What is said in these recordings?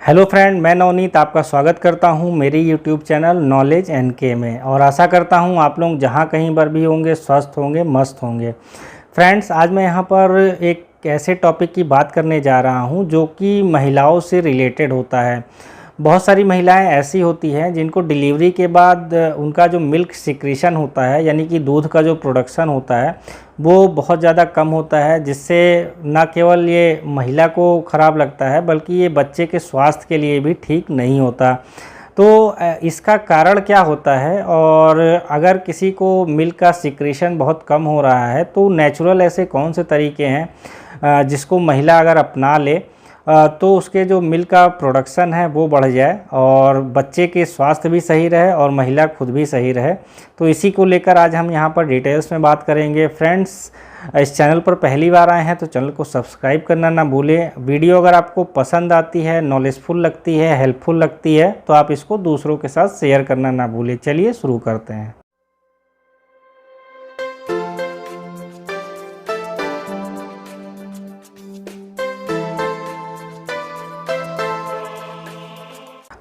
Hello friend, मैं नवनीत आपका स्वागत करता हूं मेरी यूट्यूब चैनल नॉलेज एनके में। और आशा करता हूं आप लोग जहां कहीं पर भी होंगे स्वस्थ होंगे, मस्त होंगे। फ्रेंड्स, आज मैं यहां पर एक ऐसे टॉपिक की बात करने जा रहा हूं जो कि महिलाओं से रिलेटेड होता है। बहुत सारी महिलाएं ऐसी होती हैं जिनको डिलीवरी के बाद उनका जो मिल्क सिक्रीशन होता है, यानी कि दूध का जो प्रोडक्शन होता है, वो बहुत ज़्यादा कम होता है, जिससे ना केवल ये महिला को ख़राब लगता है बल्कि ये बच्चे के स्वास्थ्य के लिए भी ठीक नहीं होता। तो इसका कारण क्या होता है, और अगर किसी को मिल्क का सिक्रीशन बहुत कम हो रहा है तो नेचुरल ऐसे कौन से तरीके हैं जिसको महिला अगर अपना ले तो उसके जो मिल्क का प्रोडक्शन है वो बढ़ जाए और बच्चे के स्वास्थ्य भी सही रहे और महिला खुद भी सही रहे। तो इसी को लेकर आज हम यहाँ पर डिटेल्स में बात करेंगे। फ्रेंड्स, इस चैनल पर पहली बार आए हैं तो चैनल को सब्सक्राइब करना ना भूलें। वीडियो अगर आपको पसंद आती है, नॉलेजफुल लगती है, हेल्पफुल लगती है तो आप इसको दूसरों के साथ शेयर करना ना भूलें। चलिए शुरू करते हैं।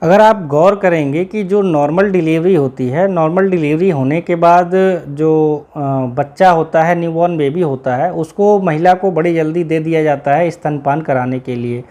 अगर आप गौर करेंगे कि जो नॉर्मल डिलीवरी होती है, नॉर्मल डिलीवरी होने के बाद जो बच्चा होता है, न्यूबॉर्न बेबी होता है, उसको महिला को बड़ी जल्दी दे दिया जाता है स्तनपान कराने के लिए।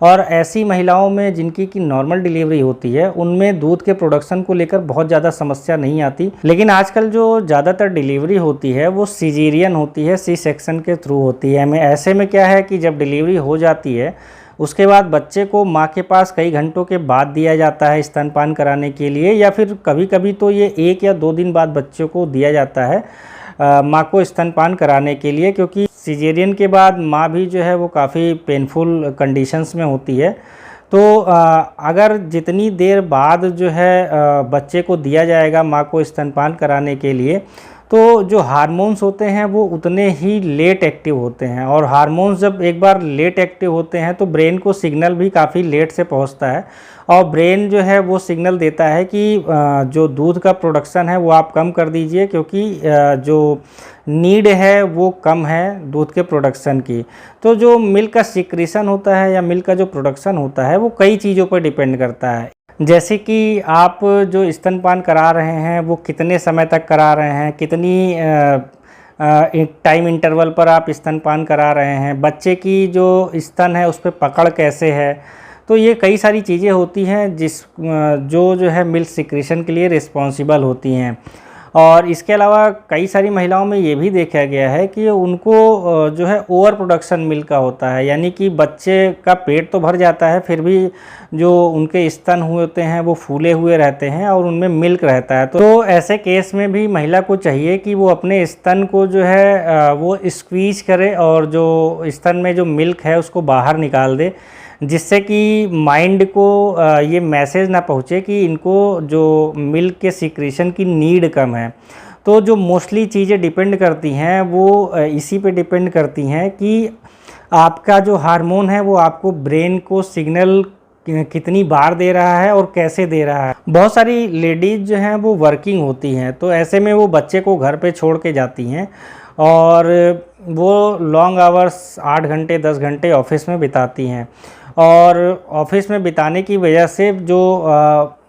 और ऐसी महिलाओं में जिनकी की नॉर्मल डिलीवरी होती है उनमें दूध के प्रोडक्शन को लेकर बहुत ज़्यादा समस्या नहीं आती। लेकिन आजकल जो ज़्यादातर डिलीवरी होती है वो सीजेरियन होती है, सी सेक्शन के थ्रू होती है। ऐसे में क्या है कि जब डिलीवरी हो जाती है उसके बाद बच्चे को माँ के पास कई घंटों के बाद दिया जाता है स्तनपान कराने के लिए, या फिर कभी कभी तो ये 1 या 2 दिन बाद बच्चे को दिया जाता है माँ को स्तनपान कराने के लिए, क्योंकि सिजेरियन के बाद माँ भी जो है वो काफ़ी पेनफुल कंडीशंस में होती है। तो अगर जितनी देर बाद जो है बच्चे को दिया जाएगा माँ को स्तनपान कराने के लिए, तो जो हार्मोन्स होते हैं वो उतने ही लेट एक्टिव होते हैं। और हार्मोन्स जब एक बार लेट एक्टिव होते हैं तो ब्रेन को सिग्नल भी काफ़ी लेट से पहुंचता है, और ब्रेन जो है वो सिग्नल देता है कि जो दूध का प्रोडक्शन है वो आप कम कर दीजिए, क्योंकि जो नीड है वो कम है दूध के प्रोडक्शन की। तो जो मिल्क का सिक्रीशन होता है या मिल्क का जो प्रोडक्शन होता है वो कई चीज़ों पर डिपेंड करता है। जैसे कि आप जो स्तनपान करा रहे हैं वो कितने समय तक करा रहे हैं, कितनी टाइम इंटरवल पर आप स्तनपान करा रहे हैं, बच्चे की जो स्तन है उस पर पकड़ कैसे है। तो ये कई सारी चीज़ें होती हैं जो है मिल्क सिक्रीशन के लिए रिस्पॉन्सिबल होती हैं। और इसके अलावा कई सारी महिलाओं में ये भी देखा गया है कि उनको जो है ओवर प्रोडक्शन मिल्क का होता है, यानी कि बच्चे का पेट तो भर जाता है फिर भी जो उनके स्तन हुए होते हैं वो फूले हुए रहते हैं और उनमें मिल्क रहता है। तो ऐसे केस में भी महिला को चाहिए कि वो अपने स्तन को जो है वो स्क्वीज करे और जो स्तन में जो मिल्क है उसको बाहर निकाल दे, जिससे कि माइंड को ये मैसेज ना पहुँचे कि इनको जो मिल्क के सिक्रीशन की नीड कम है। तो जो मोस्टली चीज़ें डिपेंड करती हैं वो इसी पे डिपेंड करती हैं कि आपका जो हार्मोन है वो आपको ब्रेन को सिग्नल कितनी बार दे रहा है और कैसे दे रहा है। बहुत सारी लेडीज़ जो हैं वो वर्किंग होती हैं, तो ऐसे में वो बच्चे को घर पे छोड़ के जाती हैं और वो लॉन्ग आवर्स 8 घंटे 10 घंटे ऑफिस में बिताती हैं। और ऑफिस में बिताने की वजह से जो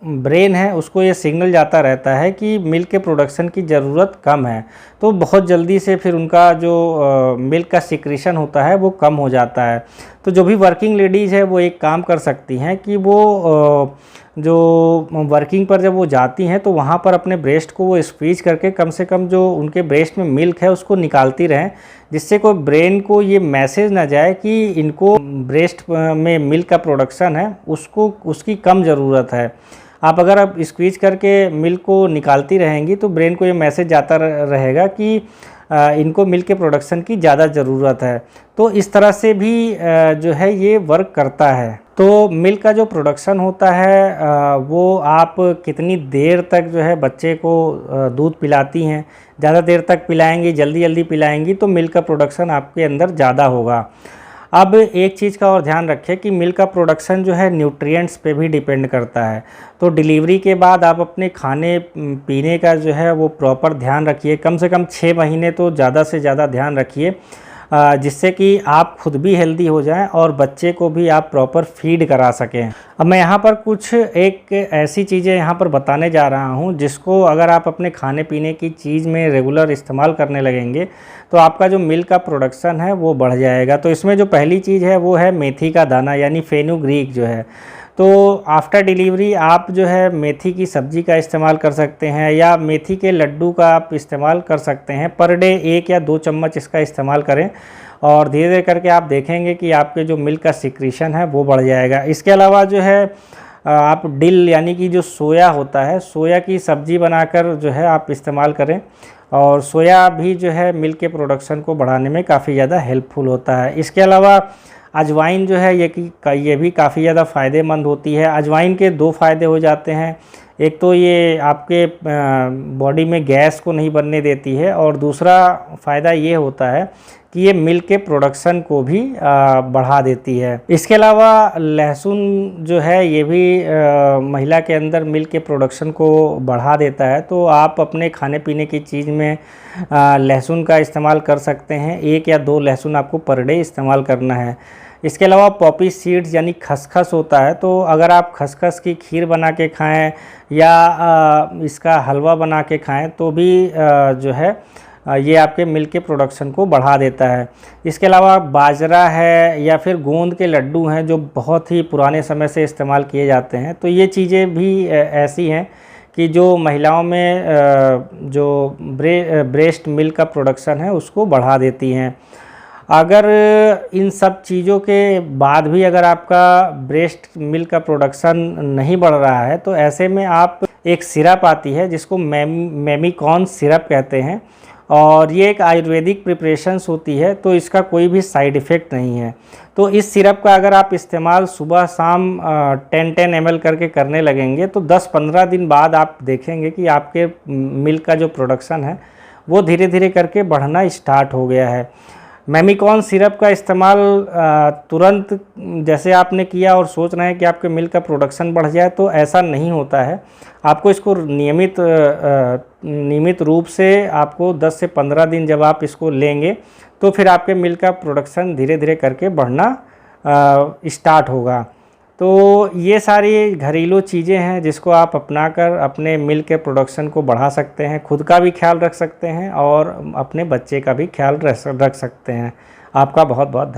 ब्रेन है उसको ये सिग्नल जाता रहता है कि मिल्क के प्रोडक्शन की ज़रूरत कम है, तो बहुत जल्दी से फिर उनका जो मिल्क का सिक्रीशन होता है वो कम हो जाता है। तो जो भी वर्किंग लेडीज़ है वो एक काम कर सकती हैं कि वो जो वर्किंग पर जब वो जाती हैं तो वहाँ पर अपने ब्रेस्ट को वो स्क्वीज करके कम से कम जो उनके ब्रेस्ट में मिल्क है उसको निकालती रहें, जिससे कोई ब्रेन को ये मैसेज ना जाए कि इनको ब्रेस्ट में मिल्क का प्रोडक्शन है उसकी कम ज़रूरत है। आप अगर आप स्क्वीज करके मिल्क को निकालती रहेंगी तो ब्रेन को ये मैसेज जाता रहेगा कि इनको मिल्क के प्रोडक्शन की ज़्यादा ज़रूरत है। तो इस तरह से भी जो है ये वर्क करता है। तो मिल्क का जो प्रोडक्शन होता है वो आप कितनी देर तक जो है बच्चे को दूध पिलाती हैं, ज़्यादा देर तक पिलाएंगी, जल्दी जल्दी पिलाएंगी तो मिल्क का प्रोडक्शन आपके अंदर ज़्यादा होगा। अब एक चीज़ का और ध्यान रखें कि मिल्क का प्रोडक्शन जो है न्यूट्रिएंट्स पे भी डिपेंड करता है। तो डिलीवरी के बाद आप अपने खाने पीने का जो है वो प्रॉपर ध्यान रखिए, कम से कम 6 महीने तो ज़्यादा से ज़्यादा ध्यान रखिए। जिससे कि आप खुद भी हेल्दी हो जाएं और बच्चे को भी आप प्रॉपर फीड करा सकें। अब मैं यहाँ पर कुछ एक ऐसी चीज़ें यहाँ पर बताने जा रहा हूँ जिसको अगर आप अपने खाने पीने की चीज़ में रेगुलर इस्तेमाल करने लगेंगे तो आपका जो मिल्क का प्रोडक्शन है वो बढ़ जाएगा। तो इसमें जो पहली चीज़ है वो है मेथी का दाना यानी फेनुग्रीक जो है। तो आफ्टर डिलीवरी आप जो है मेथी की सब्ज़ी का इस्तेमाल कर सकते हैं या मेथी के लड्डू का आप इस्तेमाल कर सकते हैं। पर डे 1 या 2 चम्मच इसका इस्तेमाल करें और धीरे धीरे करके आप देखेंगे कि आपके जो मिल्क का सिक्रीशन है वो बढ़ जाएगा। इसके अलावा जो है आप डिल यानी कि जो सोया होता है, सोया की सब्ज़ी बनाकर जो है आप इस्तेमाल करें और सोया भी जो है मिल्क के प्रोडक्शन को बढ़ाने में काफ़ी ज़्यादा हेल्पफुल होता है। इसके अलावा अजवाइन जो है ये भी काफ़ी ज़्यादा फ़ायदेमंद होती है। अजवाइन के 2 फ़ायदे हो जाते हैं, एक तो ये आपके बॉडी में गैस को नहीं बनने देती है और दूसरा फ़ायदा ये होता है कि ये मिल्क के प्रोडक्शन को भी बढ़ा देती है। इसके अलावा लहसुन जो है ये भी महिला के अंदर मिल्क के प्रोडक्शन को बढ़ा देता है। तो आप अपने खाने पीने की चीज़ में लहसुन का इस्तेमाल कर सकते हैं। 1 या 2 लहसुन आपको पर डे इस्तेमाल करना है। इसके अलावा पॉपी सीड्स यानी खसखस होता है, तो अगर आप खसखस की खीर बना के खाएं या इसका हलवा बना के खाएं तो भी जो है ये आपके मिल्क के प्रोडक्शन को बढ़ा देता है। इसके अलावा बाजरा है या फिर गोंद के लड्डू हैं जो बहुत ही पुराने समय से इस्तेमाल किए जाते हैं। तो ये चीज़ें भी ऐसी हैं कि जो महिलाओं में जो ब्रेस्ट मिल्क का प्रोडक्शन है उसको बढ़ा देती हैं। अगर इन सब चीज़ों के बाद भी अगर आपका ब्रेस्ट मिल्क का प्रोडक्शन नहीं बढ़ रहा है तो ऐसे में आप एक सिरप आती है जिसको मेमिकॉन सिरप कहते हैं और ये एक आयुर्वेदिक प्रिपरेशंस होती है, तो इसका कोई भी साइड इफ़ेक्ट नहीं है। तो इस सिरप का अगर आप इस्तेमाल सुबह शाम 10-10 ml करके करने लगेंगे तो 10-15 दिन बाद आप देखेंगे कि आपके मिल्क का जो प्रोडक्शन है वो धीरे धीरे करके बढ़ना स्टार्ट हो गया है। मेमिकॉन सिरप का इस्तेमाल तुरंत जैसे आपने किया और सोच रहे हैं कि आपके मिल्क का प्रोडक्शन बढ़ जाए, तो ऐसा नहीं होता है। आपको इसको नियमित रूप से आपको 10 से 15 दिन जब आप इसको लेंगे तो फिर आपके मिल्क का प्रोडक्शन धीरे धीरे करके बढ़ना स्टार्ट होगा। तो ये सारी घरेलू चीज़ें हैं जिसको आप अपनाकर अपने मिल्क के प्रोडक्शन को बढ़ा सकते हैं, खुद का भी ख्याल रख सकते हैं और अपने बच्चे का भी ख्याल रख सकते हैं। आपका बहुत बहुत